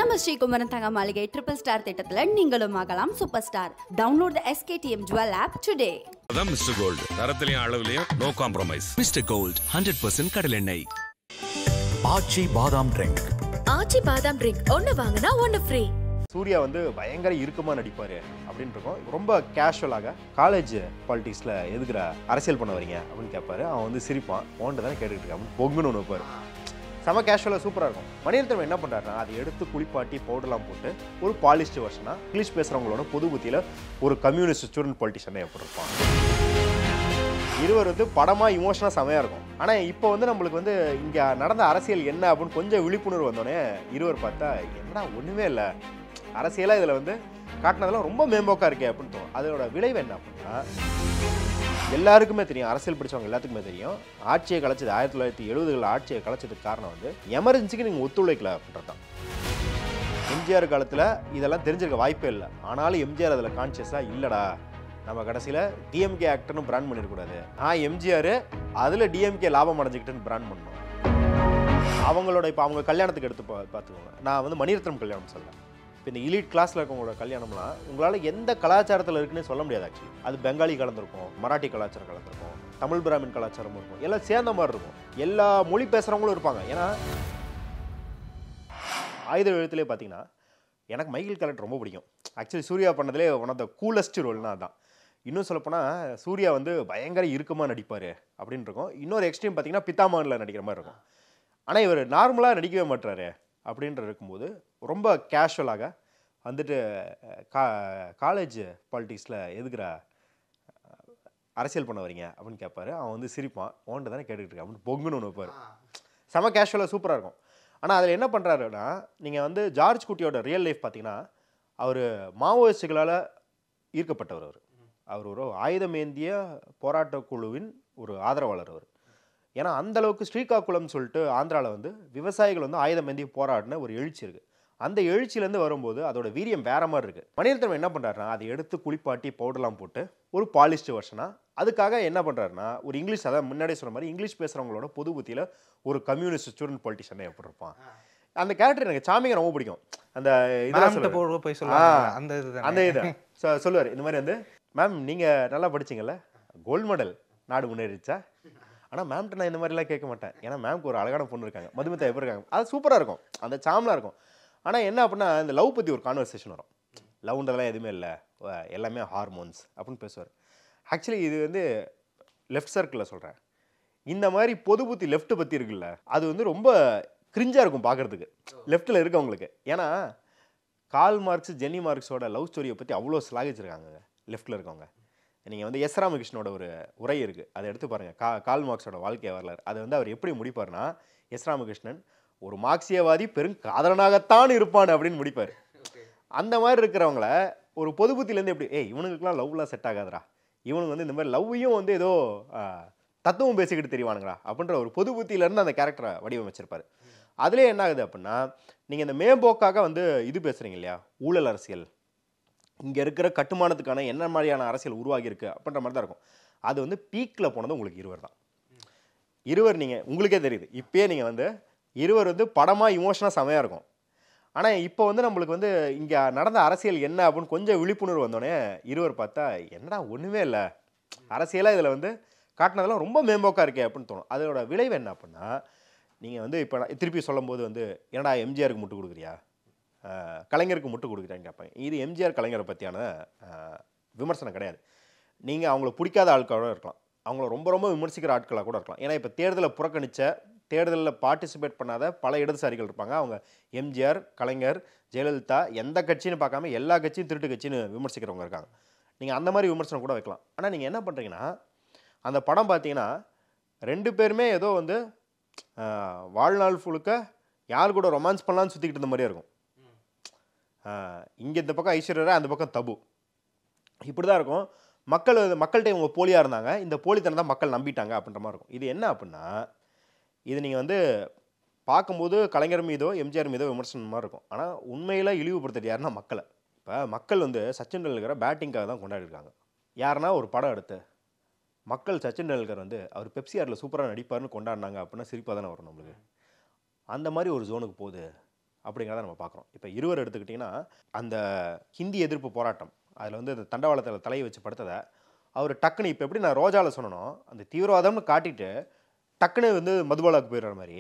நம்ம Sreekumaran Thanga Maaligai triple star திட்டத்துல நீங்களும் ஆகலாம் super star. Download the SKTM Jewel app today. அதான் மிஸ்டர் கோல்ட், தரத்திலையும் அளவுலையும் நோ காம்ப்ரமைஸ். மிஸ்டர் கோல்ட் 100% கடலெண்ணெய். ஆச்சி பாதாம் ட்ரிங்க். ஆச்சி பாதாம் ட்ரிங்க் ஒன்னு வாங்குனா ஒன்னு ஃப்ரீ. சூர்யா வந்து பயங்கர இறுக்கமாக நடிப்பார் அப்படின்னு இருக்கும். ரொம்ப கேஷுவலாக காலேஜ் பாலிட்டிக்ஸில் எதுக்குற அரசியல் பண்ண வரீங்க அப்படின்னு கேட்பாரு. அவன் வந்து சிரிப்பான், ஓன்ட்டு தானே கேட்டுக்கிட்டு இருக்கான், பொங்குன்னு ஒன்று வைப்பார். செம கேஷுவலாக சூப்பராக இருக்கும். மணிரத்னம் என்ன பண்ணுறாருன்னா, அதை எடுத்து குளிப்பாட்டி பவுடர்லாம் போட்டு ஒரு பாலிஸ்ட் வருஷனா இங்கிலீஷ் பேசுகிறவங்களோட பொது புத்தியில் ஒரு கம்யூனிஸ்ட் ஸ்டூடெண்ட் பொலிட்டிஷனை எப்படி இருப்பான். இருவர் வந்து படமாக இமோஷனாக செமையாக இருக்கும். ஆனால் இப்போ வந்து நம்மளுக்கு வந்து இங்கே நடந்த அரசியல் என்ன அப்படின்னு கொஞ்சம் விழிப்புணர்வு வந்தோடனே இருவர் பார்த்தா என்னடா ஒன்றுமே இல்லை, அரசியலாக இதில் வந்து காட்டினதெல்லாம் ரொம்ப மேம்போக்காக இருக்கே அப்படின்னு தோணும். அதோட விளைவு என்ன அப்படின்னா, எல்லாருக்குமே தெரியும், அரசியல் படித்தவங்க எல்லாத்துக்குமே தெரியும், ஆட்சியை கலைச்சது 1970களில் ஆட்சியை கலைச்சதுக்கு காரணம் வந்து எமர்ஜென்சிக்கு நீங்கள் ஒத்துழைக்கல அப்படின்றது தான். எம்ஜிஆர் காலத்தில் இதெல்லாம் தெரிஞ்சிருக்க வாய்ப்பே இல்லை. ஆனாலும் எம்ஜிஆர் அதில் கான்சியஸாக இல்லைடா, நம்ம கடைசியில் டிஎம்கே ஆக்டர்னு பிராண்ட் பண்ணிடக்கூடாது, எம்ஜிஆர் அதில் டிஎம்கே லாபம் அடைஞ்சிக்கிட்டுன்னு பிராண்ட் பண்ணணும். அவங்களோட இப்போ அவங்க கல்யாணத்துக்கு எடுத்து பார்த்துக்கோங்க. நான் வந்து மணிரத்னம் கல்யாணம் சொல்கிறேன். இப்போ இந்த எலிட் கிளாஸில் இருக்கவங்களோட கல்யாணம்லாம் உங்களால் எந்த கலாச்சாரத்தில் இருக்குன்னு சொல்ல முடியாது. ஆக்சுவலி அது பெங்காலி கலந்துருக்கும், மராட்டி கலாச்சாரம் கலந்துருக்கும், தமிழ் பிராமின் கலாச்சாரமும் இருக்கும், எல்லாம் சேர்ந்த மாதிரி இருக்கும். எல்லா மொழி பேசுகிறவங்களும் இருப்பாங்க. ஏன்னா ஆயுத எழுத்துலேயே பார்த்தீங்கன்னா எனக்கு மைக்கேல் கேரக்டர் ரொம்ப பிடிக்கும். ஆக்சுவலி சூர்யா பண்ணதுலேயே ஒன் ஆஃப் த கூலஸ்ட் ரோல்னா தான். இன்னும் சொல்லப்போனால் சூர்யா வந்து பயங்கர இறுக்கமாக நடிப்பார் அப்படின்னு இருக்கும். இன்னொரு எக்ஸ்ட்ரீம் பார்த்தீங்கன்னா பித்தாமகனில் நடிக்கிற மாதிரி இருக்கும். ஆனால் இவர் நார்மலாக நடிக்கவே மாட்டுறாரு அப்படின்ற இருக்கும்போது ரொம்ப கேஷுவலாக வந்துட்டு காலேஜ் பாலிட்டிக்ஸில் எதுக்குற அரசியல் பண்ண வரீங்க அப்படின்னு கேட்பாரு. அவன் வந்து சிரிப்பான், ஓன்ட்டு தானே கேட்டுக்கிட்டு இருக்கான் அப்படின்னு பொங்குன்னு ஒன்று வைப்பார். செம கேஷுவலாக சூப்பராக இருக்கும். ஆனால் அதில் என்ன பண்ணுறாருன்னா, நீங்கள் வந்து ஜார்ஜ் குட்டியோட ரியல் லைஃப் பார்த்தீங்கன்னா, அவர் மாவோயிஸ்டுகளால் ஈர்க்கப்பட்டவர். அவர் ஒரு ஆயுதமேந்திய போராட்ட குழுவின் ஒரு ஆதரவாளர். அவர் ஏன்னா அந்தளவுக்கு ஸ்ரீகாக்குளம் சொல்லிட்டு ஆந்திராவில் வந்து விவசாயிகள் வந்து ஆயுதமேந்திய போராடின ஒரு எழுச்சி இருக்குது. அந்த எழுச்சியிலேருந்து வரும்போது அதோட வீரியம் வேற மாதிரி இருக்குது. மணிரத்னம் என்ன பண்ணுறாருனா, அதை எடுத்து குளிப்பாட்டி பவுடர்லாம் போட்டு ஒரு பாலிஸ்ட் வருஷனாக அதுக்காக என்ன பண்ணுறாருனா, ஒரு இங்கிலீஷ், அதான் முன்னாடியே சொன்ன மாதிரி இங்கிலீஷ் பேசுகிறவங்களோட பொது புத்தியில் ஒரு கம்யூனிஸ்ட் ஸ்டூடெண்ட் பொலிட்டிஷனை எப்படி இருப்பான். அந்த கேரக்டர் எனக்கு சாமிங்க ரொம்ப பிடிக்கும். அந்த இதெல்லாம் அந்த இதை சொல்லுவார். இந்த மாதிரி வந்து, மேம் நீங்கள் நல்லா படிச்சிங்கல்ல, கோல்டு மெடல், நாடு முன்னேறிச்சா. ஆனால் மேம்கிட்ட நான் இந்த மாதிரிலாம் கேட்க மாட்டேன். ஏன்னா மேம்க்கு ஒரு அழகான பொண்ணு இருக்காங்க, மதுமிதா எப்படி இருக்காங்க, அது சூப்பராக இருக்கும், அந்த சாம்லாம் இருக்கும். ஆனால் என்ன அப்படின்னா, இந்த லவ் பற்றி ஒரு கான்வர்சேஷன் வரும். லவ்ன்றதெல்லாம் எதுவுமே இல்லை, எல்லாமே ஹார்மோன்ஸ் அப்படின்னு பேசுவார். ஆக்சுவலி இது வந்து லெஃப்ட் சர்க்கிளில் சொல்கிறேன். இந்த மாதிரி பொது புத்தி லெஃப்ட் பற்றி இருக்குல்ல, அது வந்து ரொம்ப கிரிஞ்சாக இருக்கும் பார்க்குறதுக்கு லெஃப்ட்டில் இருக்கவங்களுக்கு. ஏன்னா கால் மார்க்ஸ், ஜென்னி மார்க்ஸோட லவ் ஸ்டோரியை பற்றி அவ்வளோ ஸ்லாகிச்சிருக்காங்க லெஃப்ட்டில் இருக்கவங்க. நீங்கள் வந்து எஸ் ராமகிருஷ்ணனோட ஒரு உரை இருக்குது, அதை எடுத்து பாருங்கள். கால் மார்க்ஸோட வாழ்க்கையை வரலாறு. அது வந்து அவர் எப்படி முடிப்பார்னா, எஸ் ராமகிருஷ்ணன் ஒரு மார்க்சியவாதி பெரும் காதலனாகத்தான் இருப்பான் அப்படின்னு முடிப்பார். அந்த மாதிரி இருக்கிறவங்கள ஒரு பொது புத்திலேருந்து எப்படி, இவனுக்குலாம் லவ்லாம் செட் ஆகாதுரா, இவனுக்கு வந்து இந்த மாதிரி லவ்வையும் வந்து ஏதோ தத்துவம் பேசிக்கிட்டு தெரிவானுங்களா அப்படின்ற ஒரு பொது புத்தியிலேருந்து அந்த கேரக்டரை வடிவமைச்சிருப்பார். அதிலே என்ன ஆகுது அப்படின்னா, நீங்கள் இந்த மேம்போக்காக வந்து இது பேசுகிறீங்க இல்லையா, ஊழல் அரசியல், இங்கே இருக்கிற கட்டுமானத்துக்கான என்ன மாதிரியான அரசியல் உருவாகியிருக்கு அப்படின்ற மாதிரி தான் இருக்கும். அது வந்து பீக்கில் போனது உங்களுக்கு இருவர் தான். இருவர் நீங்கள் உங்களுக்கே தெரியுது. இப்போயே நீங்கள் வந்து இருவர் வந்து படமாக இமோஷனாக செமையாக இருக்கும். ஆனால் இப்போ வந்து நம்மளுக்கு வந்து இங்கே நடந்த அரசியல் என்ன அப்படின்னு கொஞ்சம் விழிப்புணர்வு வந்தோடனே இருவர் பார்த்தா என்னடா ஒன்றுமே இல்லை, அரசியலாக இதில் வந்து காட்டினதெல்லாம் ரொம்ப மேம்போக்காக இருக்கே அப்படின்னு தோணும். அதோட விளைவு என்ன அப்படின்னா, நீங்கள் வந்து இப்போ திருப்பி சொல்லும் போது வந்து என்னடா எம்ஜிஆருக்கு முட்டு கொடுக்குறியா, கலைஞருக்கு முட்டு கொடுக்குறான்னு கேட்பாங்க. இது எம்ஜிஆர் கலைஞரை பற்றியான விமர்சனம் கிடையாது. நீங்கள் அவங்கள பிடிக்காத ஆட்களோட இருக்கலாம், அவங்கள ரொம்ப ரொம்ப விமர்சிக்கிற ஆட்களாக கூட இருக்கலாம். ஏன்னா இப்போ தேர்தலில் புறக்கணித்த, தேர்தலில் பார்ட்டிசிபேட் பண்ணாத பல இடதுசாரிகள் இருப்பாங்க. அவங்க எம்ஜிஆர், கலைஞர், ஜெயலலிதா எந்த கட்சின்னு பார்க்காம எல்லா கட்சியும் திருட்டு கட்சின்னு விமர்சிக்கிறவங்க இருக்காங்க. நீங்கள் அந்த மாதிரி விமர்சனம் கூட வைக்கலாம். ஆனால் நீங்கள் என்ன பண்ணுறீங்கன்னா, அந்த படம் பார்த்தீங்கன்னா 2 பேருமே ஏதோ வந்து வாழ்நாள் ஃபுல்லுக்க யார் கூட ரொமான்ஸ் பண்ணலான்னு சுற்றிக்கிட்டு இருந்த மாதிரியே இருக்கும். இங்கே இந்த பக்கம் ஐஸ்வர்யா, அந்த பக்கம் தபு, இப்படி தான் இருக்கும். மக்கள்கிட்ட இவங்க போலியாக இருந்தாங்க, இந்த போலித்தனம் தான் மக்கள் நம்பிட்டாங்க அப்படின்ற மாதிரி இருக்கும். இது என்ன அப்படின்னா, இது நீங்கள் வந்து பார்க்கும்போது கலைஞர் மீதோ எம்ஜிஆர் மீதோ விமர்சனம் மாதிரி இருக்கும். ஆனால் உண்மையில் இழிவுபடுத்துறது யாருன்னா மக்களை. இப்போ மக்கள் வந்து சச்சின் டெண்டுல்கரை பேட்டிங்காக தான் கொண்டாடிருக்காங்க. யாருன்னா ஒரு படம் எடுத்து மக்கள் சச்சின் டெண்டுல்கர் வந்து அவர் பெப்சி ஆரில் சூப்பராக நடிப்பார்னு கொண்டாடினாங்க அப்படின்னா சிரிப்பாக தானே வரும் நம்மளுக்கு. அந்த மாதிரி ஒரு ஜோனுக்கு போகுது அப்படிங்கிறத நம்ம பார்க்குறோம். இப்போ இருவர் எடுத்துக்கிட்டிங்கன்னா அந்த ஹிந்தி எதிர்ப்பு போராட்டம் அதில் வந்து அந்த தண்டவாளத்தில் தலையை வச்சு படுத்ததை அவர் டக்குன்னு இப்போ எப்படி நான் ரோஜாவில் சொன்னனோ அந்த தீவிரவாதம்னு காட்டிட்டு டக்குன்னு வந்து மதுபாலாவுக்கு போயிடுற மாதிரி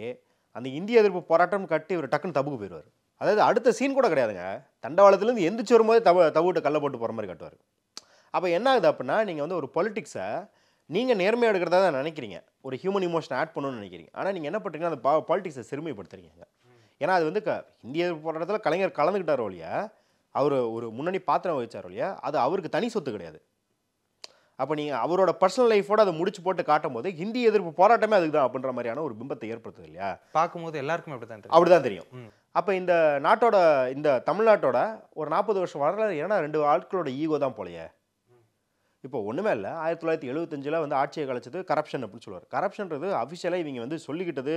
அந்த இந்திய எதிர்ப்பு போராட்டம்னு காட்டி இவர் டக்குன்னு தப்புக்கு போயிடுவார். அதாவது அடுத்த சீன் கூட கிடையாதுங்க, தண்டவாளத்துலேருந்து எந்திரிச்சு வரும்போது தவிட்டு கல்லை போட்டு போகிற மாதிரி காட்டுவார். அப்போ என்ன ஆகுது அப்படின்னா நீங்கள் வந்து ஒரு பொலிட்டிக்ஸை நீங்கள் நேர்மையாக எடுக்கிறதா தான் நினைக்கிறீங்க, ஒரு ஹியூமன் இமோஷன் ஆட் பண்ணணும்னு நினைக்கிறீங்க. ஆனால் நீங்கள் என்ன பண்ணுறீங்கன்னா அந்த பாலிட்டிக்ஸை சிறுமைப்படுத்துறீங்க. ஏன்னா அது வந்து இந்திய போராட்டத்தில் கலைஞர் கலந்துக்கிட்டாரோ இல்லையா, அவர் ஒரு முன்னணி பாத்திரம் வகிச்சாரோ இல்லையா, அது அவருக்கு தனி சொத்து கிடையாது. அப்போ நீங்கள் அவரோட பர்சனல் லைஃபோடு அதை முடிச்சு போட்டு காட்டும் போது ஹிந்தி எதிர்ப்பு போராட்டமே அதுக்கு தான் அப்படின்ற மாதிரியான ஒரு பிம்பத்தை ஏற்படுத்துது இல்லையா. பார்க்கும்போது எல்லாருக்குமே அப்படிதான் தெரியும். அப்போ இந்த நாட்டோட இந்த தமிழ்நாட்டோட ஒரு 40 வருஷம் வரலாறு ஏன்னா 2 ஆட்களோட ஈகோ தான் போலையே. இப்போ ஒன்றுமே இல்லை, 1975 வந்து ஆட்சியை கலைச்சது கரப்ஷன் அப்படின்னு சொல்லுவார். கரப்ஷன்றது அஃபிஷியலாக இவங்க வந்து சொல்லிக்கிட்டது,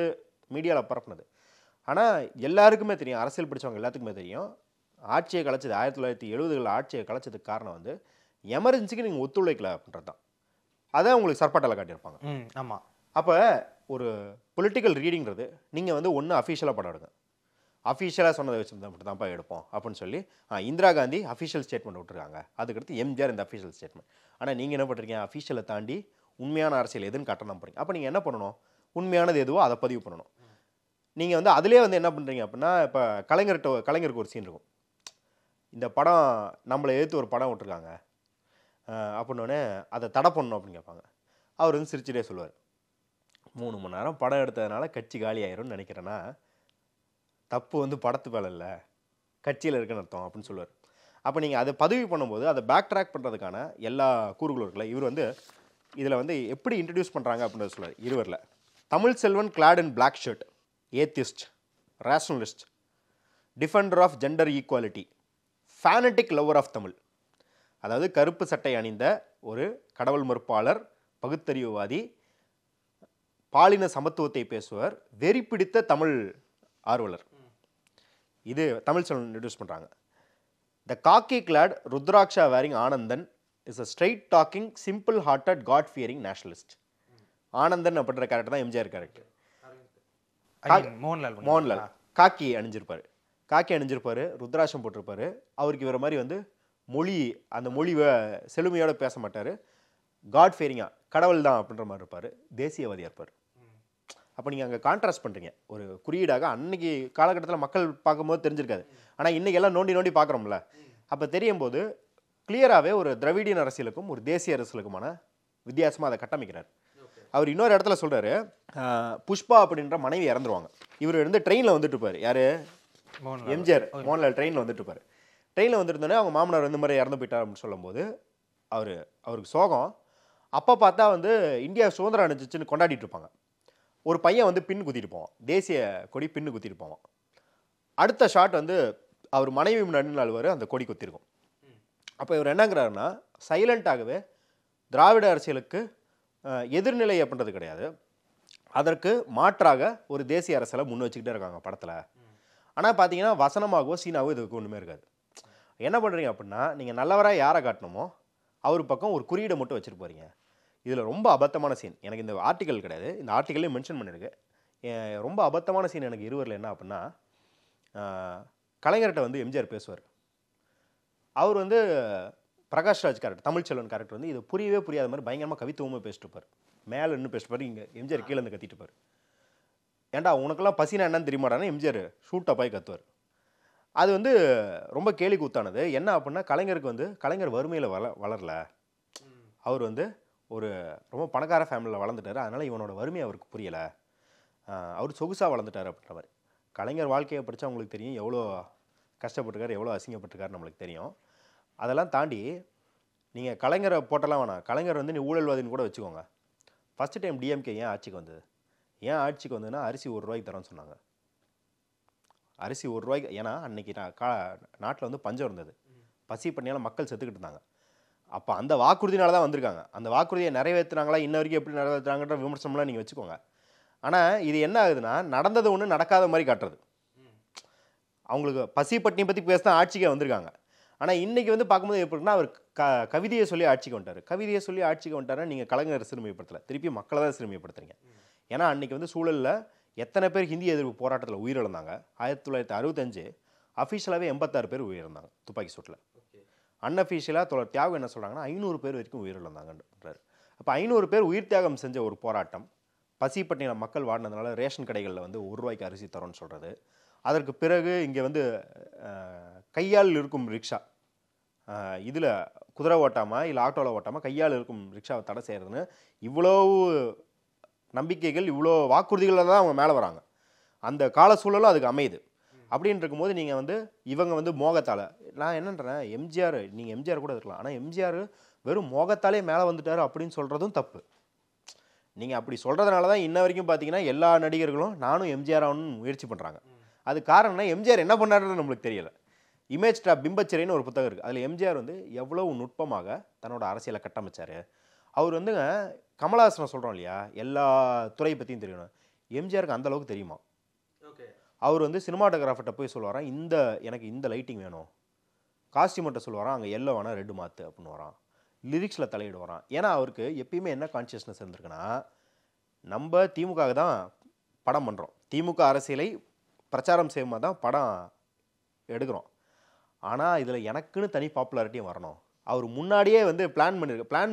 மீடியாவில் பரப்புனது. ஆனால் எல்லாருக்குமே தெரியும், அரசியல் பிடிச்சவங்க எல்லாத்துக்குமே தெரியும், ஆட்சியை கலைச்சது 1970 ஆட்சியை கலைச்சதுக்கு காரணம் வந்து எமர்ஜென்சிக்கு நீங்கள் ஒத்துழைக்கல அப்படின்றது தான். அதான் உங்களுக்கு சர்பாட்டால் காட்டியிருப்பாங்க. ஆமாம். அப்போ ஒரு பொலிட்டிக்கல் ரீடிங்கிறது நீங்கள் வந்து ஒன்று அஃபிஷியலாக படம் எடுங்க, அஃபிஷியலாக சொன்னதை வச்சு மட்டும் தான்ப்பா எடுப்போம் அப்படின்னு சொல்லி இந்திரா காந்தி அஃபிஷியல் ஸ்டேட்மெண்ட் விட்டுருக்காங்க, அதுக்கடுத்து எம்ஜிஆர் இந்த அஃபிஷியல் ஸ்டேட்மெண்ட். ஆனால் நீங்கள் என்ன பண்ணுறீங்க, அஃபிஷியலை தாண்டி உண்மையான அரசியல் எதுன்னு காட்டணும் போகிறீங்க. அப்போ நீங்கள் என்ன பண்ணணும், உண்மையானது எதுவோ அதை பதிவு பண்ணணும். நீங்கள் வந்து அதிலே வந்து என்ன பண்ணுறீங்க அப்படின்னா, இப்போ கலைஞருக்கு ஒரு சீன் இருக்கும், இந்த படம் நம்மளை எதிர்த்து ஒரு படம் விட்டுருக்காங்க அப்படின்னோடனே அதை தடை பண்ணணும் அப்படின்னு கேட்பாங்க. அவர் வந்து சிரிச்சுட்டே சொல்லுவார், 3 மணி நேரம் படம் எடுத்ததுனால கட்சி காலி ஆயிரும்னு நினைக்கிறேன்னா தப்பு வந்து படத்து மேலே இல்லை, கட்சியில் இருக்குன்னு அர்த்தம் அப்படின்னு சொல்லுவார். அப்போ நீங்கள் அதை பதிவு பண்ணும்போது அதை பேக் ட்ராக் பண்ணுறதுக்கான எல்லா கூறுகளும் இருக்குல்ல. இவர் வந்து இதில் வந்து எப்படி இன்ட்ரடியூஸ் பண்ணுறாங்க அப்படின்றத சொல்லுவார். இருவரில் Tamil Selvan clad in black shirt, atheist, rationalist, defender of gender equality, fanatic lover of Tamil. அதாவது கருப்பு சட்டை அணிந்த ஒரு கடவுள் மறுப்பாளர், பகுத்தறிவுவாதி, பாலின சமத்துவத்தை பேசுவர், வெறி பிடித்த தமிழ் ஆர்வலர். இது தமிழ் செல்வன் இன்ட்ரடியூஸ் பண்ணுறாங்க. The khaki clad rudraksha wearing Anandan is a straight talking simple hearted god fearing nationalist. Anandan அப்படின்ற கேரக்டர் தான் எம்ஜிஆர் கேரக்டர். மோகன்லால் காக்கி அணிஞ்சிருப்பாரு, ருத்ராட்சம் போட்டிருப்பாரு. அவருக்கு இவர மாதிரி வந்து அந்த மொழி செழுமையோட பேச மாட்டார், காட் ஃபியரிங்கா கடவுள் தான் அப்படின்ற மாதிரி இருப்பார், தேசியவாதியாக இருப்பார். அப்போ நீங்கள் அங்கே கான்ட்ராஸ்ட் பண்ணுறீங்க ஒரு குறியீடாக. அன்னைக்கு காலகட்டத்தில் மக்கள் பார்க்கும்போது தெரிஞ்சிருக்காது, ஆனால் இன்றைக்கி எல்லாம் நோண்டி பார்க்குறோம்ல. அப்போ தெரியும் போது கிளியராகவே ஒரு திராவிடியன் அரசியலுக்கும் ஒரு தேசிய அரசியலுக்குமான வித்தியாசமாக அதை கட்டமைக்கிறார். அவர் இன்னொரு இடத்துல சொல்கிறாரு, புஷ்பா அப்படின்ற மனைவி இறந்துருவாங்க, இவர் வந்து ட்ரெயினில் வந்துட்டு இருப்பார். யார், எம்ஜிஆர், மோகன்லால் ட்ரெயினில் வந்துட்டு இருப்பார். ட்ரெயினில் வந்துருந்தோடனே அவங்க மாமனார் வந்து மாதிரி இறந்து போயிட்டார் அப்படின்னு சொல்லும்போது அவருக்கு சோகம். அப்போ பார்த்தா வந்து இந்தியா சுதந்திரம் அடைஞ்சிச்சுன்னு கொண்டாடிட்டு இருப்பாங்க. ஒரு பையன் வந்து பின்னு குத்திட்டு போவான், தேசிய கொடி பின்னு குத்திட்டு போவான். அடுத்த ஷாட் வந்து அவர் மனைவி முன்னாடி நாள் அந்த கொடி குத்திருக்கும். அப்போ இவர் என்னங்கிறாருன்னா, சைலண்ட்டாகவே திராவிட அரசியலுக்கு எதிர்நிலை அப்படின்றது கிடையாது, அதற்கு மாற்றாக ஒரு தேசிய அரசியலை முன் வச்சுக்கிட்டே இருக்காங்க படத்தில். ஆனால் பார்த்தீங்கன்னா வசனமாகவோ சீனாவோ இதுக்கு ஒன்றுமே இருக்காது. என்ன பண்ணுறீங்க அப்படின்னா, நீங்கள் நல்லவராக யாரை காட்டணுமோ அவர் பக்கம் ஒரு குறியீடை மட்டும் வச்சுட்டு போகிறீங்க. இதில் ரொம்ப அபத்தமான சீன், எனக்கு இந்த ஆர்டிக்கல் கிடையாது, இந்த ஆர்டிக்கல்லே மென்ஷன் பண்ணியிருக்கு. ரொம்ப அபத்தமான சீன் எனக்கு இருவரில் என்ன அப்படின்னா, கலைஞர்கிட்ட வந்து எம்ஜிஆர் பேசுவார். அவர் வந்து பிரகாஷ்ராஜ் கேரக்டர், தமிழ் செல்வன் கேரக்டர் வந்து இது புரியவே புரியாத மாதிரி பயங்கரமாக கவித்துவமாக பேசிட்டு இருப்பார். மேலே நின்று பேசிட்டு இங்கே எம்ஜிஆர் கீழே இருந்து கத்திட்டு இருப்பார். ஏன்டா உனக்கெல்லாம் பசினா என்னன்னு தெரியுமாடான்னு எம்ஜிஆர் ஷூட்டப்பாய் கத்துவார். அது வந்து ரொம்ப கேலி கூத்தானது. என்ன அப்படின்னா, கலைஞருக்கு வந்து கலைஞர் வறுமையில் வளரல, அவர் வந்து ஒரு ரொம்ப பணக்கார ஃபேமிலியில் வளர்ந்துட்டார், அதனால் இவனோட வறுமை அவருக்கு புரியலை, அவர் சொகுசாக வளர்ந்துட்டார் அப்படின்ற மாதிரி. கலைஞர் வாழ்க்கையை படித்தா உங்களுக்கு தெரியும் எவ்வளோ கஷ்டப்பட்டுருக்கார், எவ்வளோ அசிங்கப்பட்டிருக்காரு நம்மளுக்கு தெரியும். அதெல்லாம் தாண்டி நீங்கள் கலைஞரை போட்டெல்லாம் வேணாம், கலைஞர் வந்து நீ ஊழல்வாதின்னு கூட வச்சுக்கோங்க. ஃபஸ்ட்டு டைம் டிஎம்கே ஏன் ஆட்சிக்கு வந்தது, ஏன் ஆட்சிக்கு வந்ததுன்னா அரிசி 1 ரூபாய்க்கு தரோன்னு சொன்னாங்க. அரிசி 1 ரூபாய்க்கு, ஏன்னா அன்றைக்கி நாட்டில் வந்து பஞ்சம் இருந்தது, பசி பண்ணியால் மக்கள் செத்துக்கிட்டு இருந்தாங்க. அப்போ அந்த வாக்குறுதினால தான் வந்திருக்காங்க. அந்த வாக்குறுதியை நிறைவேற்றுனாங்களா, இன்ன வரைக்கும் எப்படி நிறைவேற்றுறாங்கன்ற விமர்சனம்லாம் நீங்கள் வச்சுக்கோங்க. ஆனால் இது என்ன ஆகுதுன்னா, நடந்தது ஒன்று நடக்காத மாதிரி காட்டுறது. அவங்களுக்கு பசி பட்டினி பற்றி பேச தான் ஆட்சிக்கே வந்திருக்காங்க. ஆனால் இன்றைக்கி வந்து பார்க்கும்போது எப்படின்னா, அவர் கவிதையை சொல்லி ஆட்சிக்கு வந்துட்டார். கவிதையை சொல்லி ஆட்சிக்கு வந்துட்டாருன்னா நீங்கள் கலைஞர் சிறுமைப்படுத்தலை, திருப்பி மக்களை தான் சிறுமைப்படுத்துறீங்க. ஏன்னா அன்றைக்கி வந்து சூழலில் எத்தனை பேர் ஹிந்தி எதிர்ப்பு போராட்டத்தில் உயிரிழந்தாங்க? 1965 அஃபிஷியலாகவே 86 பேர் உயிரிழந்தாங்க துப்பாக்கி சூட்டில். அன்அஃபிஷியலாக தோழர் தியாகம் என்ன சொல்கிறாங்கன்னா 500 பேர் வரைக்கும் உயிரிழந்தாங்கன்றார். அப்போ 500 பேர் உயிர் தியாகம் செஞ்ச ஒரு போராட்டம், பசிப்பட்டின மக்கள் வாடினதுனால ரேஷன் கடைகளில் வந்து ₹1 அரிசி தரோன்னு சொல்கிறது. அதற்கு பிறகு இங்கே வந்து கையால் இருக்கும் ரிக்ஷா, இதில் குதிரை ஓட்டாமல் இல்லை ஆட்டோவில் ஓட்டாமல் கையால் இருக்கும் ரிக்ஷாவை தடை செய்கிறதுன்னு இவ்வளோ நம்பிக்கைகள், இவ்வளோ வாக்குறுதிகளில் தான் அவங்க மேலே வராங்க. அந்த கால சூழலும் அதுக்கு அமையுது. அப்படின்னு இருக்கும்போது நீங்கள் வந்து இவங்க வந்து மோகத்தால், நான் என்னன்றேன், எம்ஜிஆர், நீங்கள் எம்ஜிஆர் கூட இருக்கலாம், ஆனால் எம்ஜிஆர் வெறும் மோகத்தாலே மேலே வந்துட்டார் அப்படின்னு சொல்கிறதும் தப்பு. நீங்கள் அப்படி சொல்கிறதுனால தான் இன்ன வரைக்கும் பார்த்தீங்கன்னா எல்லா நடிகர்களும் நானும் எம்ஜிஆர் ஆகணும்னு முயற்சி பண்ணுறாங்க. அது காரணம்னா எம்ஜிஆர் என்ன பண்ணாருன்னு நம்மளுக்கு தெரியலை. இமேஜ் ட்ராப் பிம்பச்சிறைன்னு ஒரு புத்தகம் இருக்குது. அதில் எம்ஜிஆர் வந்து எவ்வளவு நுட்பமாக தன்னோட அரசியலை கட்டமைச்சார். அவர் வந்துங்க கமலஹாசனை சொல்கிறோம் இல்லையா, எல்லா துறையை பற்றியும் தெரியணும், எம்ஜிஆருக்கு அந்தளவுக்கு தெரியுமா. அவர் வந்து சினிமாட்டோகிராஃபர்கிட்ட போய் சொல்லுவாரான், எனக்கு இந்த லைட்டிங் வேணும், காஸ்டியூமர்கிட்ட சொல்லுவாரான் அங்கே எல்லோ வேணால் ரெட்டு மாற்று அப்படின்னு வரான், லிரிக்ஸில் தலையிடு வரான். ஏன்னா அவருக்கு எப்பயுமே என்ன கான்ஷியஸ்னஸ் இருந்திருக்குன்னா, நம்ம திமுக தான் படம் பண்ணுறோம், திமுக அரசியலை பிரச்சாரம் செய்யும்போது தான் படம் எடுக்கிறோம், ஆனால் இதில் எனக்குன்னு தனி பாப்புலாரிட்டியும் வரணும். அவர் முன்னாடியே வந்து பிளான்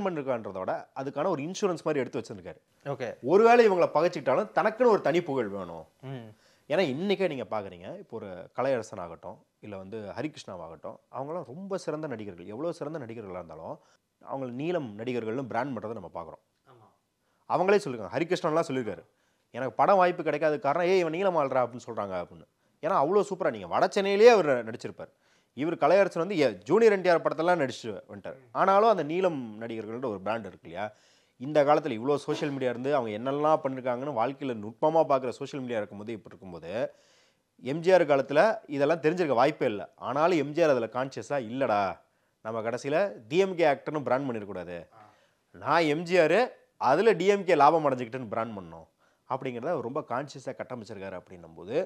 பண்ணிருக்கான்றதோட அதுக்கான ஒரு இன்சூரன்ஸ் மாதிரி எடுத்து வச்சிருக்காரு. ஓகே, ஒருவேளை இவங்களை பகைச்சிக்கிட்டாலும் தனக்குன்னு ஒரு தனி புகழ் வேணும். ஏன்னா இன்றைக்கே நீங்கள் பார்க்குறீங்க, இப்போ ஒரு கலையரசன் ஆகட்டும் இல்லை வந்து ஹரிகிருஷ்ணாவாகட்டும், அவங்களாம் ரொம்ப சிறந்த நடிகர்கள். எவ்வளோ சிறந்த நடிகர்களாக இருந்தாலும் அவங்க நீலம் நடிகர்கள்னு பிராண்ட் பண்ணுறதை நம்ம பார்க்குறோம். அவங்களே சொல்லியிருக்காங்க, ஹரிகிருஷ்ணன்லாம் சொல்லியிருக்காரு, எனக்கு படம் வாய்ப்பு கிடைக்காத காரணம் இவன் நீலம் ஆள்றா அப்படின்னு சொல்கிறாங்க அப்படின்னு. ஏன்னா அவ்வளோ சூப்பராக, நீங்கள் வட சென்னையிலேயே அவர் நடிச்சிருப்பார். இவர் கலையரசன் வந்து ஜூனியர் என்டிஆர் படத்தெல்லாம் நடிச்சு வந்துட்டார். ஆனாலும் அந்த நீலம் நடிகர்கள்ன்ற ஒரு பிராண்ட் இருக்கு இல்லையா. இந்த காலத்தில் இவ்வளோ சோஷியல் மீடியா இருந்து அவங்க என்னெல்லாம் பண்ணியிருக்காங்கன்னு வாழ்க்கையில் நுட்பமாக பார்க்குற சோஷியல் மீடியா இருக்கும்போது இப்போ இருக்கும்போது எம்ஜிஆர் காலத்தில் இதெல்லாம் தெரிஞ்சிருக்க வாய்ப்பே இல்லை. ஆனாலும் எம்ஜிஆர் அதில் கான்ஷியஸாக இல்லைடா, நம்ம கடைசியில் டிஎம்கே ஆக்டர்னு பிராண்ட் பண்ணிடக்கூடாது, நான் எம்ஜிஆர் அதில் டிஎம்கே லாபம் அடைஞ்சிக்கிட்டுன்னு பிராண்ட் பண்ணோம் அப்படிங்கிறத ரொம்ப கான்ஷியஸாக கட்டமைச்சிருக்காரு. அப்படின்னும்போது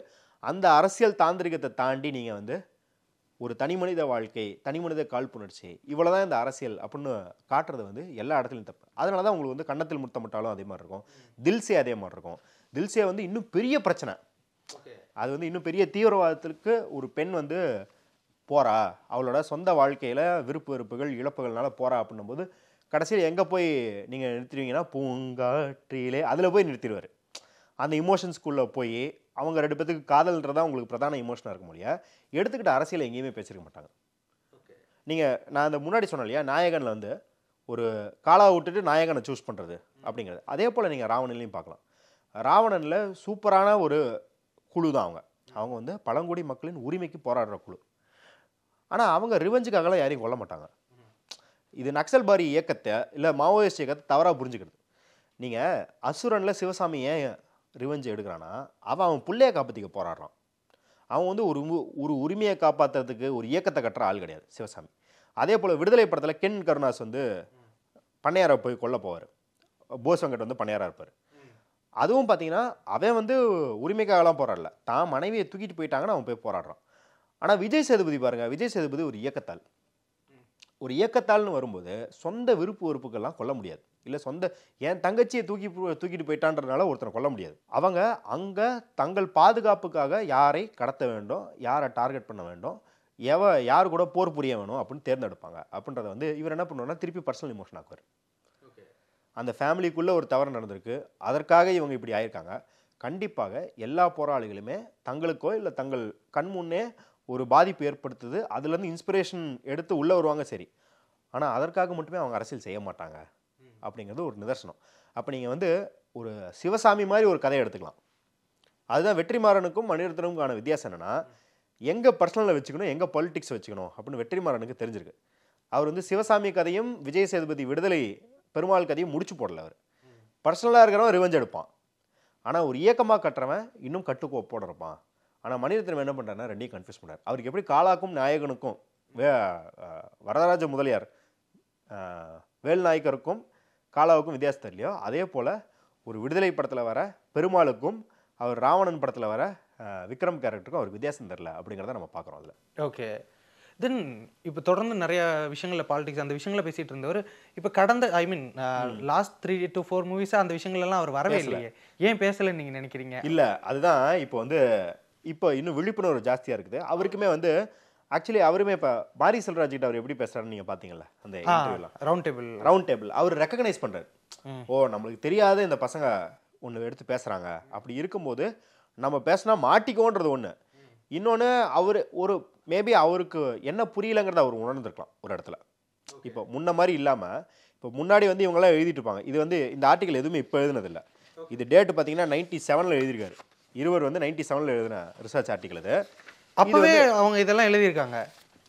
அந்த அரசியல் தாந்திரிகத்தை தாண்டி நீங்கள் வந்து ஒரு தனி மனித வாழ்க்கை, தனி மனித காழ்ப்புணர்ச்சி, இவ்வளோ தான் இந்த அரசியல் அப்படின்னு காட்டுறது வந்து எல்லா இடத்துலையும் தப்பு. அதனால தான் உங்களுக்கு வந்து கன்னத்தில் முத்தமிட்டாலும் அதே மாதிரி இருக்கும், தில்சே அதே மாதிரி இருக்கும். தில்சே வந்து இன்னும் பெரிய பிரச்சனை, அது வந்து இன்னும் பெரிய தீவிரவாதத்திற்கு ஒரு பெண் வந்து போகிறா, அவளோட சொந்த வாழ்க்கையில் விருப்பு வெறுப்புகள் இழப்புகள்னால போகிறா அப்படின்னும்போது கடைசியில் எங்கே போய் நீங்கள் நிறுத்திடுவீங்கன்னா பூங்காற்றிலே, அதில் போய் நிறுத்திடுவார். அந்த இமோஷன்ஸ்குள்ளே போய் அவங்க ரெண்டு பேத்துக்கு காதல்ன்றதா உங்களுக்கு பிரதான இமோஷனாக இருக்க முடியாது. எடுத்துக்கிட்ட அரசியல் எங்கேயுமே பேசிருக்க மாட்டாங்க. நான் அந்த முன்னாடி சொன்னேன் இல்லையா, நாயகனில் வந்து ஒரு காலாவை விட்டுட்டு நாயகனை சூஸ் பண்ணுறது அப்படிங்கிறது. அதே போல் நீங்கள் ராவணன்லையும் பார்க்கலாம். ராவணனில் சூப்பரான ஒரு குழு தான் அவங்க வந்து பழங்குடி மக்களின் உரிமைக்கு போராடுற குழு. ஆனால் அவங்க ரிவெஞ்சுக்காகலாம் யாரையும் கொல்ல மாட்டாங்க. இது நக்சல்பாரி இயக்கத்தை இல்லை மாவோயிஸ்ட் இயக்கத்தை தவறாக புரிஞ்சுக்கிறது. நீங்கள் அசுரனில் சிவசாமி ஏன் ரிவெஞ்சு எடுக்கிறான்னா, அவன் பிள்ளையை காப்பாற்றிக்க போராடுறான். அவன் வந்து ஒரு உரிமையை காப்பாற்றுறதுக்கு ஒரு இயக்கத்தை கட்டுற ஆள் கிடையாது சிவசாமி. அதே போல் விடுதலை படத்தில் கென் கருணாஸ் வந்து பண்ணையாரை போய் கொல்ல போவார், போஸ் வெங்கட் வந்து பண்ணையாராக இருப்பார். அதுவும் பார்த்தீங்கன்னா அவன் வந்து உரிமைக்காகலாம் போராடல, தான் மனைவியை தூக்கிட்டு போயிட்டாங்கன்னு அவன் போய் போராடுறான். ஆனால் விஜய் சேதுபதி பாருங்கள், விஜய் சேதுபதி ஒரு இயக்கத்தால், ஒரு இயக்கத்தால்னு வரும்போது சொந்த விருப்பு வெறுப்புக்கெல்லாம் கொல்ல முடியாது. இல்லை என் தங்கச்சியை தூக்கிட்டு போயிட்டான்றதுனால ஒருத்தனை கொல்ல முடியாது. அவங்க அங்கே தங்கள் பாதுகாப்புக்காக யாரை கடத்த வேண்டும், யாரை டார்கெட் பண்ண வேண்டும், யார் கூட போர் புரிய வேணும் அப்படின்னு தேர்ந்தெடுப்பாங்க. அப்படின்றத வந்து இவர் என்ன பண்ணுவார்னா திருப்பி பர்சனல் இமோஷன் ஆக்குவார். அந்த ஃபேமிலிக்குள்ளே ஒரு தவறு நடந்திருக்கு, அதற்காக இவங்க இப்படி ஆயிருக்காங்க. கண்டிப்பாக எல்லா போராளிகளுமே தங்களுக்கோ இல்லை தங்கள் கண் முன்னே ஒரு பாதிப்பு ஏற்படுத்துது, அதுலேருந்து இன்ஸ்பிரேஷன் எடுத்து உள்ளே வருவாங்க, சரி. ஆனால் அதற்காக மட்டுமே அவங்க அரசியல் செய்ய மாட்டாங்க அப்படிங்கிறது ஒரு நிதர்சனம். அப்போ நீங்கள் வந்து ஒரு சிவசாமி மாதிரி ஒரு கதையை எடுத்துக்கலாம். அதுதான் வெற்றிமாறனுக்கும் மணிரத்னமுக்கான வித்தியாசம் என்னென்னா, எங்கே பர்சனலில் வச்சுக்கணும், எங்கே பொலிட்டிக்ஸ் வச்சுக்கணும் அப்படின்னு வெற்றிமாறனுக்கு தெரிஞ்சிருக்கு. அவர் வந்து சிவசாமி கதையும் விஜய் சேதுபதி விடுதலை பெருமாள் கதையும் முடிச்சு போடல. அவர் பர்சனலாக இருக்கிறவன் ரிவெஞ்ச் எடுப்பான், ஆனால் ஒரு இயக்கமாக கட்டுறவன் இன்னும் கட்டுக்கோப்போட இருப்பான். ஆனால் மணிரத்னம் என்ன பண்ணுறாருன்னா ரெண்டையும் கன்ஃபியூஸ் பண்ணார். அவருக்கு எப்படி காலாக்கும் நாயகனுக்கும் வரதராஜ முதலியார் வேல்நாயக்கருக்கும் காலாவுக்கும் வித்தியாசம் தெரியலையோ, அதே போல் ஒரு விடுதலை படத்தில் வர பெருமாளுக்கும் அவர் ராவணன் படத்தில் வர விக்ரம் கேரக்டருக்கும் அவருக்கு வித்தியாசம் தெரியல அப்படிங்கிறத நம்ம பார்க்குறோம் அதில். ஓகே, தென் இப்போ தொடர்ந்து நிறைய விஷயங்களில் பாலிடிக்ஸ் அந்த விஷயங்களை பேசிட்டு இருந்தவர் இப்போ கடந்த ஐ மீன் லாஸ்ட் 3 to 4 மூவிஸாக அந்த விஷயங்கள்லாம் அவர் வரவே இல்லையே, ஏன் பேசலைன்னு நீங்கள் நினைக்கிறீங்க? இல்லை, அதுதான் இப்போ வந்து இப்போ இன்னும் விழிப்புணர்வு ஜாஸ்தியாக இருக்குது. அவருக்குமே வந்து ஆக்சுவலி அவருமே இப்போ பாரி செல்வராஜ் கிட்ட அவர் எப்படி பேசுறாருன்னு நீங்கள் பார்த்தீங்களா அந்த இன்டர்வியூலாம்? ரவுண்ட் டேபிள் அவர் ரெக்கக்னைஸ் பண்ணுறாரு. ஓ, நம்மளுக்கு தெரியாத இந்த பசங்க ஒன்று எடுத்து பேசுகிறாங்க, அப்படி இருக்கும்போது நம்ம பேசினா மாட்டிக்கோன்றது ஒன்று. இன்னொன்று அவர் ஒரு மேபி அவருக்கு என்ன புரியலைங்கிறத அவர் உணர்ந்துருக்கலாம் ஒரு இடத்துல. இப்போ முன்ன மாதிரி இல்லாமல் இப்போ முன்னாடி வந்து இவங்கெல்லாம் எழுதிட்டு இருப்பாங்க. இது வந்து இந்த ஆர்டிகல் எதுவுமே இப்போ எழுதுனதில்லை. இது டேட்டு பார்த்தீங்கன்னா 97 எழுதியிருக்காரு. இருவர் வந்து 97 எழுதின ரிசர்ச் ஆர்டிகல் இது. அப்பவே அவங்க இதெல்லாம் எழுதியிருக்காங்க.